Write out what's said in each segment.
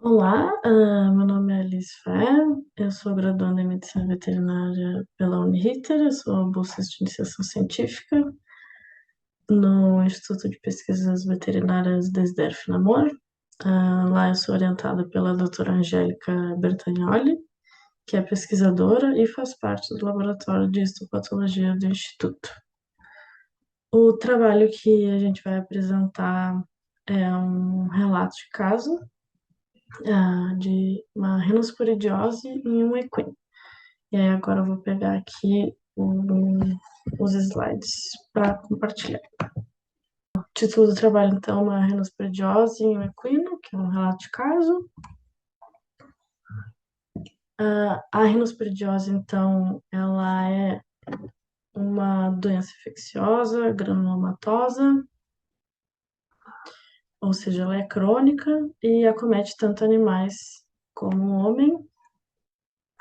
Olá, meu nome é Alice Fé, eu sou graduanda em Medicina Veterinária pela Uniriter, eu sou bolsista de iniciação científica no Instituto de Pesquisas Veterinárias Desderf Namor. Lá eu sou orientada pela doutora Angélica Bertagnoli, que é pesquisadora e faz parte do laboratório de histopatologia do Instituto. O trabalho que a gente vai apresentar é um relato de caso de uma rinosporidiose em um equino. E aí agora eu vou pegar aqui os slides para compartilhar. O título do trabalho, então, é uma rinosporidiose em um equino, que é um relato de caso. A rinosporidiose, então, ela é uma doença infecciosa, granulomatosa, ou seja, ela é crônica e acomete tanto animais como o homem.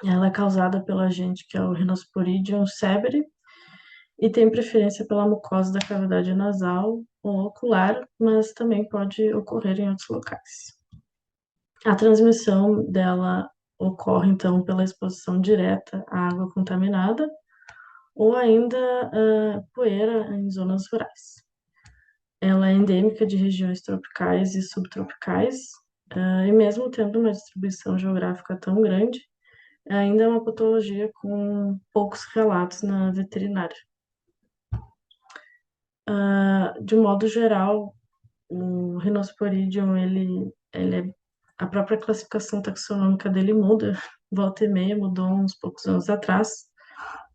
Ela é causada pelo agente que é o Rhinosporidium seberi e tem preferência pela mucosa da cavidade nasal ou ocular, mas também pode ocorrer em outros locais. A transmissão dela ocorre, então, pela exposição direta à água contaminada ou ainda poeira em zonas rurais. Ela é endêmica de regiões tropicais e subtropicais, e mesmo tendo uma distribuição geográfica tão grande, ainda é uma patologia com poucos relatos na veterinária. De modo geral, o Rhinosporidium, a própria classificação taxonômica dele muda, volta e meia, mudou uns poucos anos atrás,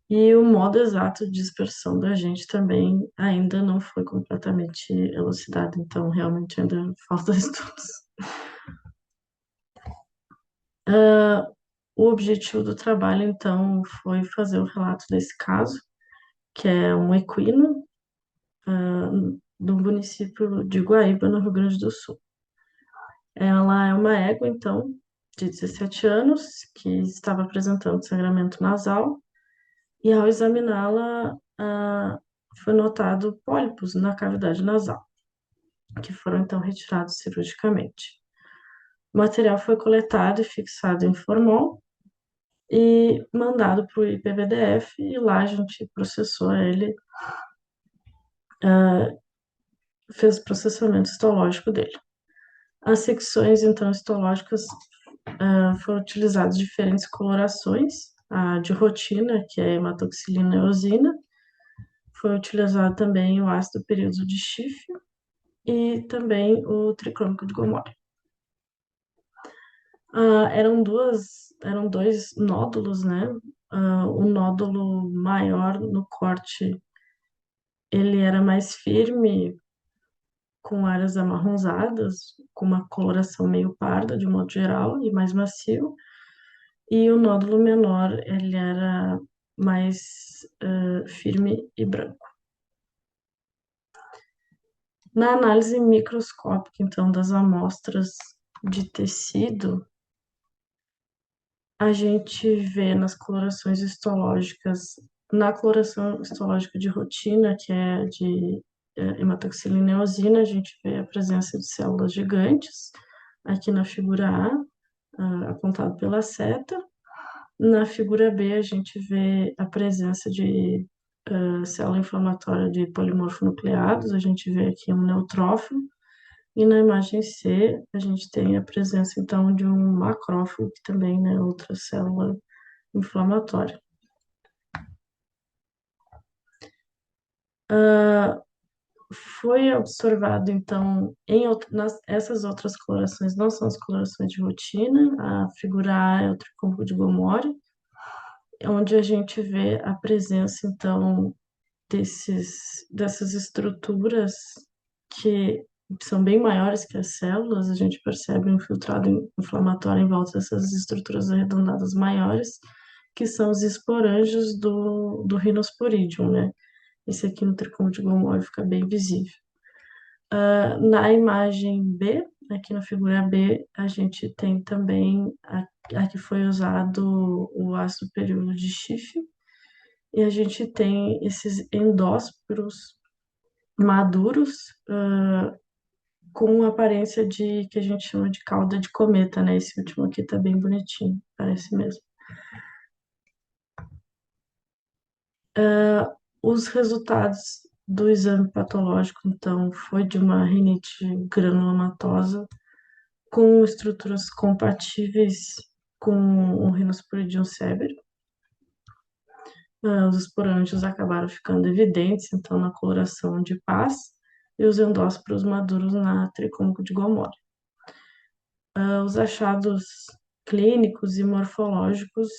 e o modo exato de dispersão da gente também ainda não foi completamente elucidado, então realmente ainda falta estudos. O objetivo do trabalho, então, foi fazer o relato desse caso, que é um equino, do município de Guaíba, no Rio Grande do Sul. Ela é uma égua, então, de 17 anos, que estava apresentando sangramento nasal, e ao examiná-la, foi notado pólipos na cavidade nasal, que foram então retirados cirurgicamente. O material foi coletado e fixado em formol e mandado para o IPVDF, e lá a gente processou ele, fez o processamento histológico dele. As secções, então, histológicas foram utilizadas diferentes colorações, a de rotina, que é hematoxilina e eosina, foi utilizado também o ácido período de Schiff e também o tricrômico de Gomorra. Eram dois nódulos, né? O nódulo maior no corte, ele era mais firme, com áreas amarronzadas, com uma coloração meio parda, de modo geral, e mais macio. E o nódulo menor, ele era mais firme e branco. Na análise microscópica, então, das amostras de tecido, a gente vê nas colorações histológicas, na coloração histológica de rotina, que é de hematoxilina e eosina, a gente vê a presença de células gigantes, aqui na figura A, apontado pela seta. Na figura B, a gente vê a presença de célula inflamatória de polimorfonucleados, a gente vê aqui um neutrófilo, e na imagem C, a gente tem a presença, então, de um macrófago, que também é outra célula inflamatória. Foi observado, então, essas outras colorações não são as colorações de rotina, a figura A é o tricônico de Gomori, onde a gente vê a presença, então, dessas estruturas que são bem maiores que as células, a gente percebe um filtrado inflamatório em volta dessas estruturas arredondadas maiores, que são os esporângios do Rhinosporidium, né? Esse aqui no tricônico de Gomori fica bem visível. Na imagem B, aqui na figura B, a gente tem também a que foi usado o ácido período de Schiff, e a gente tem esses endósporos maduros, com aparência de que a gente chama de cauda de cometa, né? Esse último aqui tá bem bonitinho, parece mesmo. Os resultados do exame patológico, então, foi de uma rinite granulomatosa com estruturas compatíveis com o Rhinosporidium severe. Os esporângios acabaram ficando evidentes, então, na coloração de paz e os endósporos maduros na tricônico de Gomorra. Os achados clínicos e morfológicos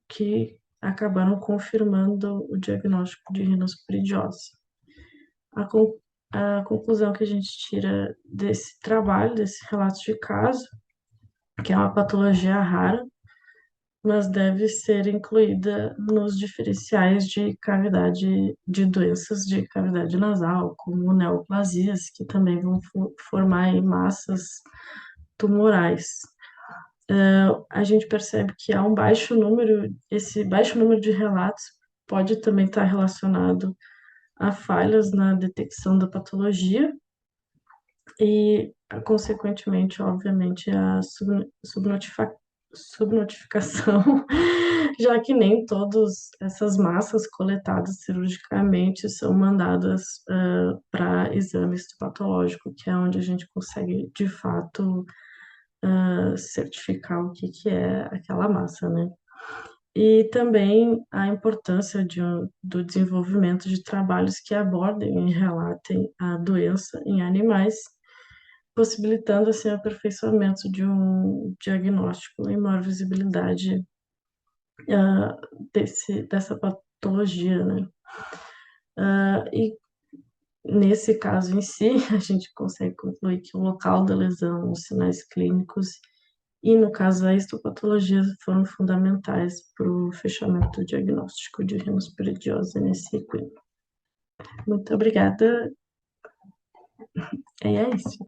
que acabaram confirmando o diagnóstico de rinosporidiose. A, con- a conclusão que a gente tira desse trabalho, desse relato de caso, que é uma patologia rara, mas deve ser incluída nos diferenciais de cavidade de doenças de cavidade nasal, como neoplasias, que também vão formar aí massas tumorais. A gente percebe que há um baixo número, esse baixo número de relatos pode também estar relacionado a falhas na detecção da patologia e, consequentemente, obviamente, a subnotificação, já que nem todas essas massas coletadas cirurgicamente são mandadas para exame histopatológico, que é onde a gente consegue, de fato, certificar o que que é aquela massa, né? E também a importância do desenvolvimento de trabalhos que abordem e relatem a doença em animais, possibilitando assim o aperfeiçoamento de um diagnóstico e maior visibilidade dessa patologia, né? E nesse caso em si, a gente consegue concluir que o local da lesão, os sinais clínicos e, no caso, a histopatologia foram fundamentais para o fechamento do diagnóstico de rinosperidiose nesse equino. Muito obrigada, e é isso.